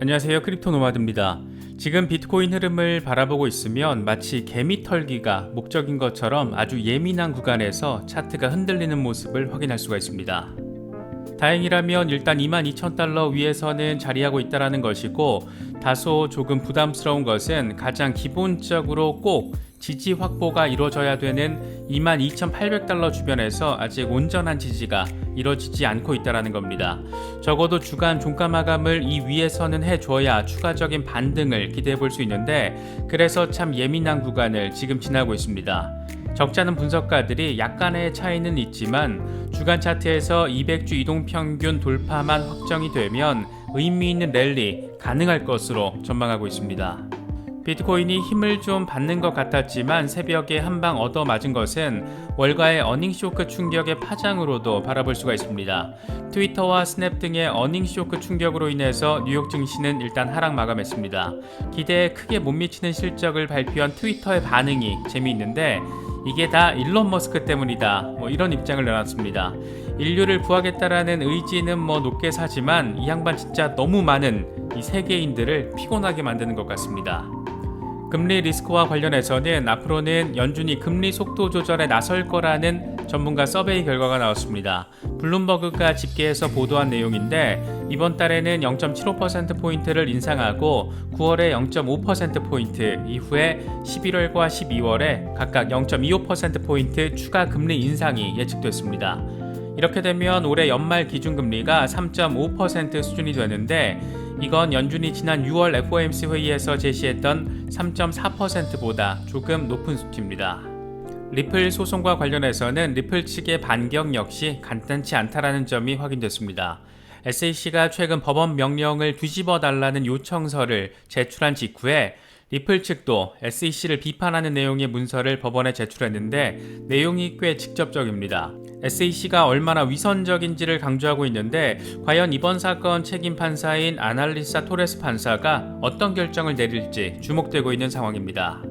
안녕하세요, 크립토 노마드입니다. 지금 비트코인 흐름을 바라보고 있으면 마치 개미 털기가 목적인 것처럼 아주 예민한 구간에서 차트가 흔들리는 모습을 확인할 수가 있습니다. 다행이라면 일단 22,000달러 위에서는 자리하고 있다는 것이고, 다소 조금 부담스러운 것은 가장 기본적으로 꼭 지지 확보가 이루어져야 되는 22,800달러 주변에서 아직 온전한 지지가 이루어지지 않고 있다는 겁니다. 적어도 주간 종가 마감을 이 위에서는 해줘야 추가적인 반등을 기대해 볼 수 있는데, 그래서 참 예민한 구간을 지금 지나고 있습니다. 적잖은 분석가들이 약간의 차이는 있지만 주간 차트에서 200주 이동평균 돌파만 확정이 되면 의미 있는 랠리 가능할 것으로 전망하고 있습니다. 비트코인이 힘을 좀 받는 것 같았지만 새벽에 한 방 얻어맞은 것은 월가의 어닝쇼크 충격의 파장으로도 바라볼 수가 있습니다. 트위터와 스냅 등의 어닝쇼크 충격으로 인해서 뉴욕 증시는 일단 하락 마감했습니다. 기대에 크게 못 미치는 실적을 발표한 트위터의 반응이 재미있는데, 이게 다 일론 머스크 때문이다, 이런 입장을 내놨습니다. 인류를 구하겠다라는 의지는 높게 사지만 이 양반 진짜 너무 많은 이 세계인들을 피곤하게 만드는 것 같습니다. 금리 리스크와 관련해서는 앞으로는 연준이 금리 속도 조절에 나설 거라는 전문가 서베이 결과가 나왔습니다. 블룸버그가 집계해서 보도한 내용인데, 이번 달에는 0.75%포인트를 인상하고 9월에 0.5%포인트, 이후에 11월과 12월에 각각 0.25%포인트 추가 금리 인상이 예측됐습니다. 이렇게 되면 올해 연말 기준금리가 3.5% 수준이 되는데, 이건 연준이 지난 6월 FOMC 회의에서 제시했던 3.4%보다 조금 높은 수치입니다. 리플 소송과 관련해서는 리플 측의 반격 역시 간단치 않다라는 점이 확인됐습니다. SEC가 최근 법원 명령을 뒤집어 달라는 요청서를 제출한 직후에 리플 측도 SEC를 비판하는 내용의 문서를 법원에 제출했는데, 내용이 꽤 직접적입니다. SEC가 얼마나 위선적인지를 강조하고 있는데, 과연 이번 사건 책임 판사인 아날리사 토레스 판사가 어떤 결정을 내릴지 주목되고 있는 상황입니다.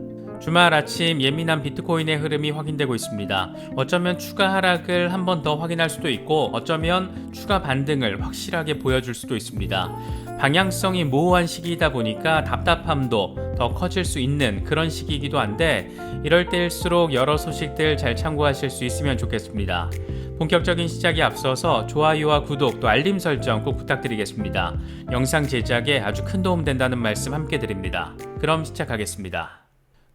주말 아침 예민한 비트코인의 흐름이 확인되고 있습니다. 어쩌면 추가 하락을 한 번 더 확인할 수도 있고, 어쩌면 추가 반등을 확실하게 보여줄 수도 있습니다. 방향성이 모호한 시기이다 보니까 답답함도 더 커질 수 있는 그런 시기이기도 한데, 이럴 때일수록 여러 소식들 잘 참고하실 수 있으면 좋겠습니다. 본격적인 시작에 앞서서 좋아요와 구독 또 알림 설정 꼭 부탁드리겠습니다. 영상 제작에 아주 큰 도움 된다는 말씀 함께 드립니다. 그럼 시작하겠습니다.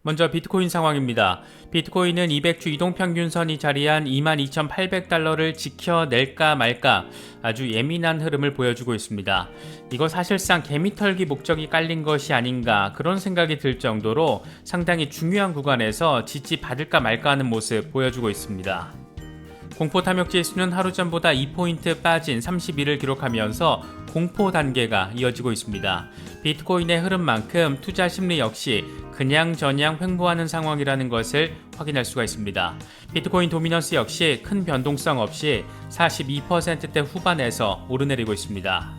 먼저 비트코인 상황입니다. 비트코인은 200주 이동평균선이 자리한 22,800달러를 지켜낼까 말까 아주 예민한 흐름을 보여주고 있습니다. 이거 사실상 개미털기 목적이 깔린 것이 아닌가, 그런 생각이 들 정도로 상당히 중요한 구간에서 지지 받을까 말까 하는 모습 보여주고 있습니다. 공포 탐욕 지수는 하루 전보다 2포인트 빠진 31을 기록하면서 공포 단계가 이어지고 있습니다. 비트코인의 흐름만큼 투자 심리 역시 그냥저냥 횡보하는 상황이라는 것을 확인할 수가 있습니다. 비트코인 도미넌스 역시 큰 변동성 없이 42%대 후반에서 오르내리고 있습니다.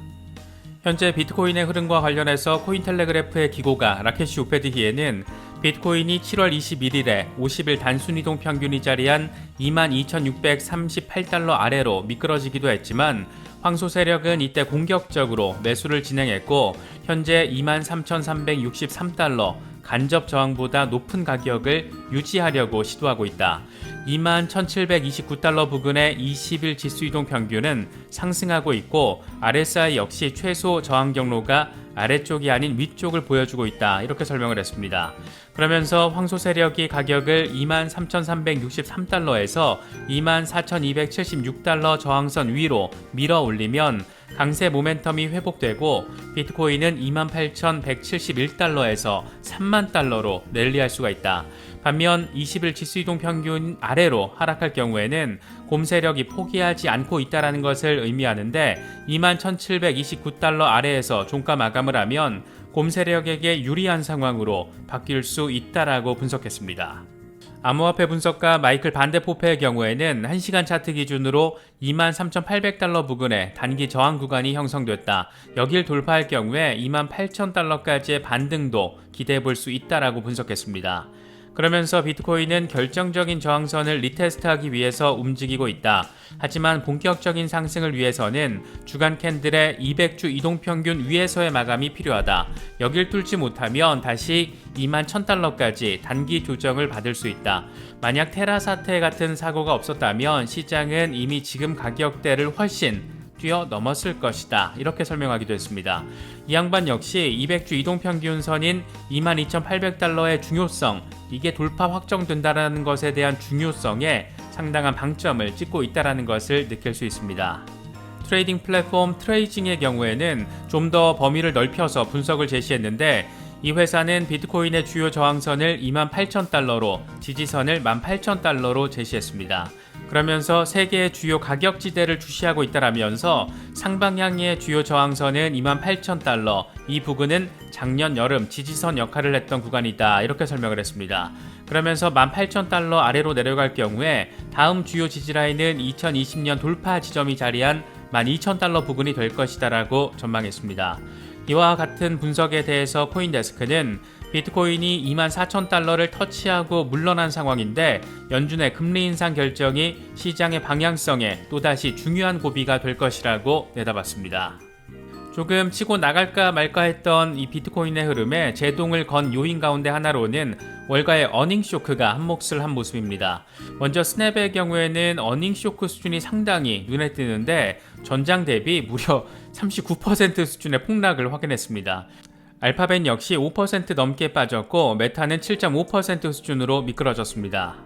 현재 비트코인의 흐름과 관련해서 코인텔레그래프의 기고가 라케시 우페드히에는 비트코인이 7월 21일에 50일 단순이동 평균이 자리한 22,638달러 아래로 미끄러지기도 했지만, 황소 세력은 이때 공격적으로 매수를 진행했고 현재 23,363달러 간접 저항보다 높은 가격을 유지하려고 시도하고 있다. 21,729달러 부근의 20일 지수이동 평균은 상승하고 있고, RSI 역시 최소 저항 경로가 아래쪽이 아닌 위쪽을 보여주고 있다, 이렇게 설명을 했습니다. 그러면서 황소 세력이 가격을 23,363달러에서 24,276달러 저항선 위로 밀어 올리면 강세 모멘텀이 회복되고 비트코인은 28,171달러에서 3만 달러로 랠리할 수가 있다. 반면 20일 지수이동 평균 아래로 하락할 경우에는 곰 세력이 포기하지 않고 있다는 것을 의미하는데, 21,729달러 아래에서 종가 마감을 하면 곰 세력에게 유리한 상황으로 바뀔 수 있다라고 분석했습니다. 암호화폐 분석가 마이클 반데포페의 경우에는 1시간 차트 기준으로 23,800달러 부근에 단기 저항 구간이 형성됐다. 여길 돌파할 경우에 28,000달러까지의 반등도 기대해 볼 수 있다라고 분석했습니다. 그러면서 비트코인은 결정적인 저항선을 리테스트하기 위해서 움직이고 있다. 하지만 본격적인 상승을 위해서는 주간 캔들의 200주 이동평균 위에서의 마감이 필요하다. 여길 뚫지 못하면 다시 21,000달러까지 단기 조정을 받을 수 있다. 만약 테라 사태 같은 사고가 없었다면 시장은 이미 지금 가격대를 훨씬 뛰어넘었을 것이다. 이렇게 설명하기도 했습니다. 이 양반 역시 200주 이동평균선인 22,800달러의 중요성, 이게 돌파 확정된다는 것에 대한 중요성에 상당한 방점을 찍고 있다는 것을 느낄 수 있습니다. 트레이딩 플랫폼 트레이징의 경우에는 좀 더 범위를 넓혀서 분석을 제시했는데 이 회사는 비트코인의 주요 저항선을 28,000달러로 지지선을 18,000달러로 제시했습니다. 그러면서 세계의 주요 가격지대를 주시하고 있다라면서 상방향의 주요 저항선은 28,000달러, 이 부근은 작년 여름 지지선 역할을 했던 구간이다. 이렇게 설명을 했습니다. 그러면서 18,000달러 아래로 내려갈 경우에 다음 주요 지지라인은 2020년 돌파 지점이 자리한 12,000달러 부근이 될 것이다 라고 전망했습니다. 이와 같은 분석에 대해서 코인데스크는 비트코인이 24,000달러를 터치하고 물러난 상황인데 연준의 금리 인상 결정이 시장의 방향성에 또다시 중요한 고비가 될 것이라고 내다봤습니다. 조금 치고 나갈까 말까 했던 이 비트코인의 흐름에 제동을 건 요인 가운데 하나로는 월가의 어닝 쇼크가 한몫을 한 모습입니다. 먼저 스냅의 경우에는 어닝 쇼크 수준이 상당히 눈에 띄는데 전장 대비 무려 39% 수준의 폭락을 확인했습니다. 알파벳 역시 5% 넘게 빠졌고 메타는 7.5% 수준으로 미끄러졌습니다.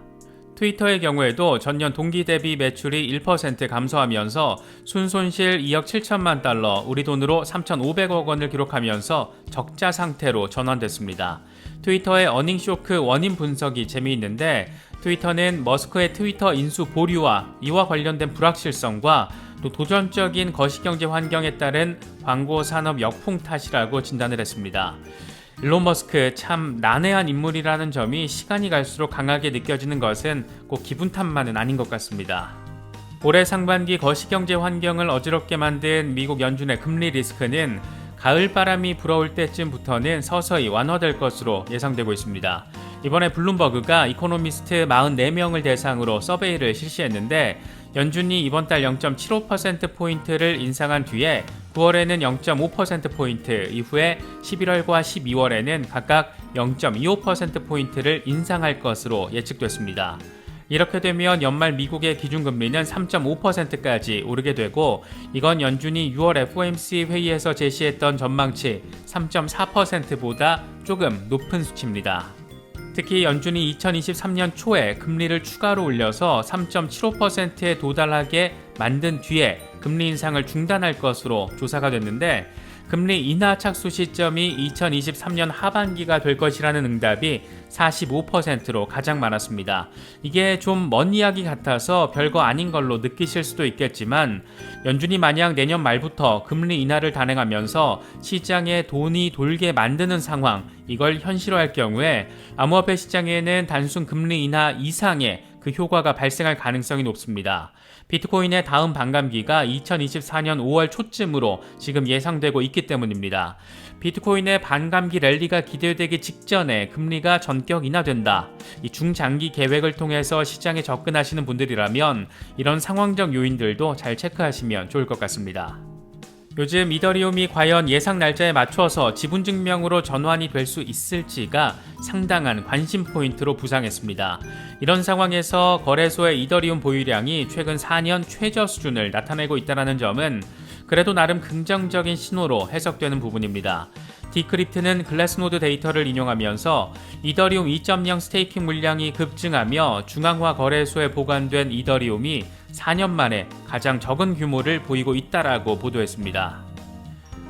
트위터의 경우에도 전년 동기 대비 매출이 1% 감소하면서 순손실 2억 7천만 달러, 우리 돈으로 3,500억 원을 기록하면서 적자 상태로 전환됐습니다. 트위터의 어닝 쇼크 원인 분석이 재미있는데 트위터는 머스크의 트위터 인수 보류와 이와 관련된 불확실성과 또 도전적인 거시경제 환경에 따른 광고 산업 역풍 탓이라고 진단을 했습니다. 일론 머스크 참 난해한 인물이라는 점이 시간이 갈수록 강하게 느껴지는 것은 꼭 기분 탓만은 아닌 것 같습니다. 올해 상반기 거시경제 환경을 어지럽게 만든 미국 연준의 금리 리스크는 가을바람이 불어올 때쯤부터는 서서히 완화될 것으로 예상되고 있습니다. 이번에 블룸버그가 이코노미스트 44명을 대상으로 서베이를 실시했는데 연준이 이번 달 0.75%포인트를 인상한 뒤에 9월에는 0.5%포인트, 이후에 11월과 12월에는 각각 0.25%포인트를 인상할 것으로 예측됐습니다. 이렇게 되면 연말 미국의 기준금리는 3.5%까지 오르게 되고 이건 연준이 6월 FOMC 회의에서 제시했던 전망치 3.4%보다 조금 높은 수치입니다. 특히 연준이 2023년 초에 금리를 추가로 올려서 3.75%에 도달하게 만든 뒤에 금리 인상을 중단할 것으로 조사가 됐는데 금리 인하 착수 시점이 2023년 하반기가 될 것이라는 응답이 45%로 가장 많았습니다. 이게 좀 먼 이야기 같아서 별거 아닌 걸로 느끼실 수도 있겠지만 연준이 만약 내년 말부터 금리 인하를 단행하면서 시장에 돈이 돌게 만드는 상황, 이걸 현실화할 경우에 암호화폐 시장에는 단순 금리 인하 이상의 그 효과가 발생할 가능성이 높습니다. 비트코인의 다음 반감기가 2024년 5월 초쯤으로 지금 예상되고 있기 때문입니다. 비트코인의 반감기 랠리가 기대되기 직전에 금리가 전격 인하된다. 이 중장기 계획을 통해서 시장에 접근하시는 분들이라면 이런 상황적 요인들도 잘 체크하시면 좋을 것 같습니다. 요즘 이더리움이 과연 예상 날짜에 맞춰서 지분증명으로 전환이 될 수 있을지가 상당한 관심 포인트로 부상했습니다. 이런 상황에서 거래소의 이더리움 보유량이 최근 4년 최저 수준을 나타내고 있다는 점은 그래도 나름 긍정적인 신호로 해석되는 부분입니다. 디크립트는 글래스노드 데이터를 인용하면서 이더리움 2.0 스테이킹 물량이 급증하며 중앙화 거래소에 보관된 이더리움이 4년 만에 가장 적은 규모를 보이고 있다라고 보도했습니다.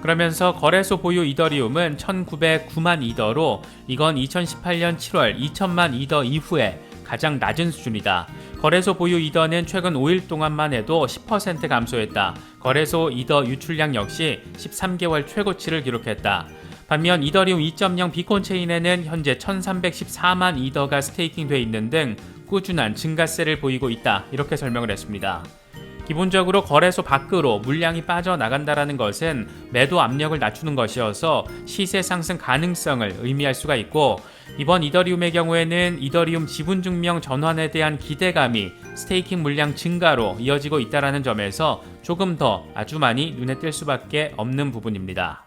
그러면서 거래소 보유 이더리움은 1909만 이더로 이건 2018년 7월 2000만 이더 이후에 가장 낮은 수준이다. 거래소 보유 이더는 최근 5일 동안만 해도 10% 감소했다. 거래소 이더 유출량 역시 13개월 최고치를 기록했다. 반면 이더리움 2.0 비콘 체인에는 현재 1314만 이더가 스테이킹돼 있는 등 꾸준한 증가세를 보이고 있다. 이렇게 설명을 했습니다. 기본적으로 거래소 밖으로 물량이 빠져나간다는 것은 매도 압력을 낮추는 것이어서 시세 상승 가능성을 의미할 수가 있고, 이번 이더리움의 경우에는 이더리움 지분 증명 전환에 대한 기대감이 스테이킹 물량 증가로 이어지고 있다는 점에서 조금 더 아주 많이 눈에 띌 수밖에 없는 부분입니다.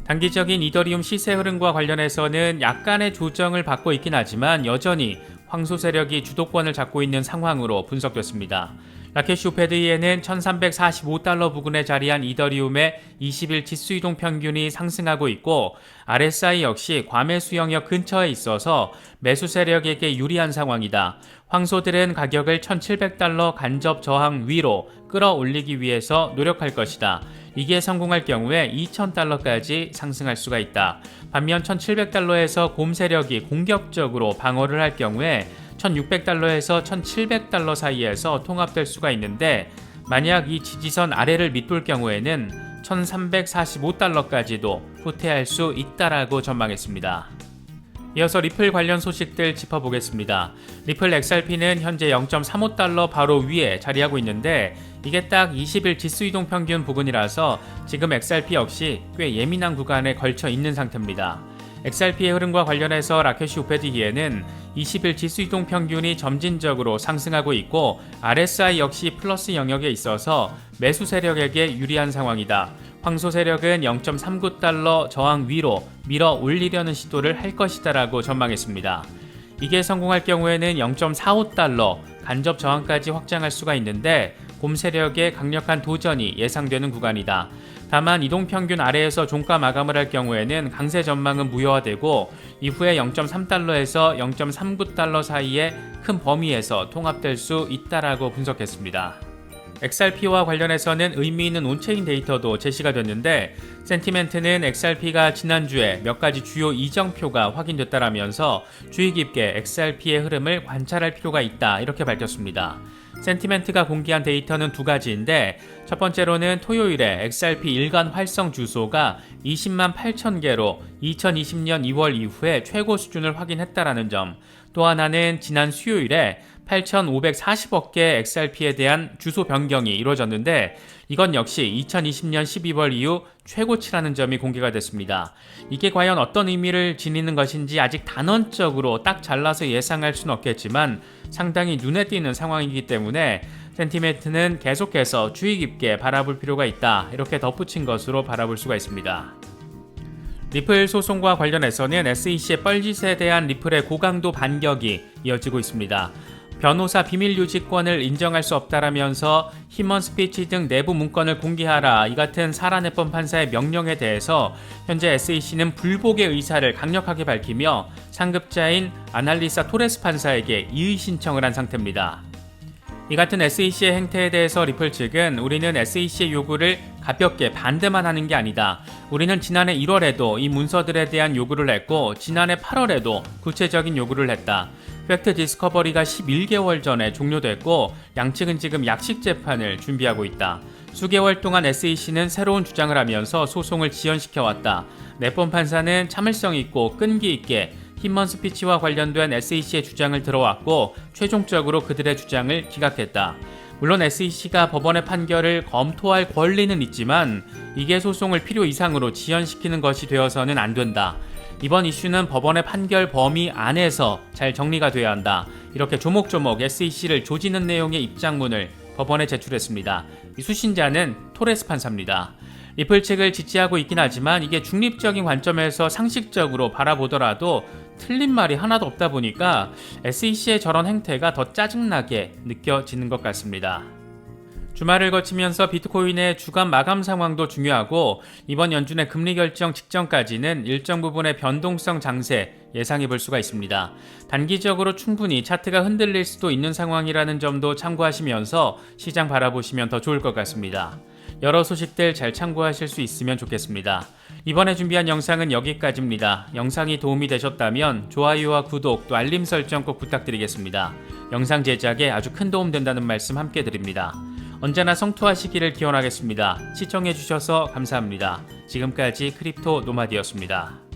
단기적인 이더리움 시세 흐름과 관련해서는 약간의 조정을 받고 있긴 하지만 여전히 황소 세력이 주도권을 잡고 있는 상황으로 분석됐습니다. 라케시 오페드이에는 1345달러 부근에 자리한 이더리움의 20일 지수이동 평균이 상승하고 있고, RSI 역시 과매수 영역 근처에 있어서 매수 세력에게 유리한 상황이다. 황소들은 가격을 1700달러 간접 저항 위로 끌어올리기 위해서 노력할 것이다. 이게 성공할 경우에 2000달러까지 상승할 수가 있다. 반면 1700달러에서 곰 세력이 공격적으로 방어를 할 경우에 1600달러에서 1700달러 사이에서 통합될 수가 있는데, 만약 이 지지선 아래를 밑돌 경우에는 1345달러까지도 후퇴할 수 있다라고 전망했습니다. 이어서 리플 관련 소식들 짚어보겠습니다. 리플 XRP는 현재 0.35달러 바로 위에 자리하고 있는데, 이게 딱 20일 지수이동 평균 부근이라서 지금 XRP 역시 꽤 예민한 구간에 걸쳐 있는 상태입니다. XRP의 흐름과 관련해서 라케시 오페드이에는 20일 지수이동 평균이 점진적으로 상승하고 있고, RSI 역시 플러스 영역에 있어서 매수 세력에게 유리한 상황이다. 황소 세력은 0.39달러 저항 위로 밀어 올리려는 시도를 할 것이다 라고 전망했습니다. 이게 성공할 경우에는 0.45달러 간접 저항까지 확장할 수가 있는데, 곰 세력의 강력한 도전이 예상되는 구간이다. 다만 이동평균 아래에서 종가 마감을 할 경우에는 강세 전망은 무효화되고, 이후에 0.3달러에서 0.39달러 사이의 큰 범위에서 통합될 수 있다라고 분석했습니다. XRP와 관련해서는 의미 있는 온체인 데이터도 제시가 됐는데, 센티멘트는 XRP가 지난주에 몇 가지 주요 이정표가 확인됐다라면서 주의 깊게 XRP의 흐름을 관찰할 필요가 있다 이렇게 밝혔습니다. 센티멘트가 공개한 데이터는 두 가지인데, 첫 번째로는 토요일에 XRP 일간 활성 주소가 20만 8천 개로 2020년 2월 이후에 최고 수준을 확인했다라는 점, 또 하나는 지난 수요일에 8,540억 개의 XRP에 대한 주소 변경이 이루어졌는데, 이건 역시 2020년 12월 이후 최고치라는 점이 공개가 됐습니다. 이게 과연 어떤 의미를 지니는 것인지 아직 단언적으로 딱 잘라서 예상할 수는 없겠지만 상당히 눈에 띄는 상황이기 때문에 센티멘트는 계속해서 주의 깊게 바라볼 필요가 있다 이렇게 덧붙인 것으로 바라볼 수가 있습니다. 리플 소송과 관련해서는 SEC의 뻘짓에 대한 리플의 고강도 반격이 이어지고 있습니다. 변호사 비밀 유지권을 인정할 수 없다라면서 힘원 스피치 등 내부 문건을 공개하라 이 같은 사라네뻔 판사의 명령에 대해서 현재 SEC는 불복의 의사를 강력하게 밝히며 상급자인 아날리사 토레스 판사에게 이의 신청을 한 상태입니다. 이 같은 SEC의 행태에 대해서 리플 측은 우리는 SEC의 요구를 가볍게 반대만 하는 게 아니다. 우리는 지난해 1월에도 이 문서들에 대한 요구를 했고 지난해 8월에도 구체적인 요구를 했다. 팩트 디스커버리가 11개월 전에 종료됐고 양측은 지금 약식 재판을 준비하고 있다. 수개월 동안 SEC는 새로운 주장을 하면서 소송을 지연시켜왔다. 네뻔 판사는 참을성 있고 끈기 있게 힘먼 스피치와 관련된 SEC의 주장을 들어왔고 최종적으로 그들의 주장을 기각했다. 물론 SEC가 법원의 판결을 검토할 권리는 있지만 이게 소송을 필요 이상으로 지연시키는 것이 되어서는 안 된다. 이번 이슈는 법원의 판결 범위 안에서 잘 정리가 돼야 한다. 이렇게 조목조목 SEC를 조지는 내용의 입장문을 법원에 제출했습니다. 이 수신자는 토레스 판사입니다. 리플 측을 지지하고 있긴 하지만 이게 중립적인 관점에서 상식적으로 바라보더라도 틀린 말이 하나도 없다 보니까 SEC의 저런 행태가 더 짜증나게 느껴지는 것 같습니다. 주말을 거치면서 비트코인의 주간 마감 상황도 중요하고 이번 연준의 금리 결정 직전까지는 일정 부분의 변동성 장세 예상해 볼 수가 있습니다. 단기적으로 충분히 차트가 흔들릴 수도 있는 상황이라는 점도 참고하시면서 시장 바라보시면 더 좋을 것 같습니다. 여러 소식들 잘 참고하실 수 있으면 좋겠습니다. 이번에 준비한 영상은 여기까지입니다. 영상이 도움이 되셨다면 좋아요와 구독 또 알림 설정 꼭 부탁드리겠습니다. 영상 제작에 아주 큰 도움 된다는 말씀 함께 드립니다. 언제나 성투하시기를 기원하겠습니다. 시청해주셔서 감사합니다. 지금까지 크립토 노마디였습니다.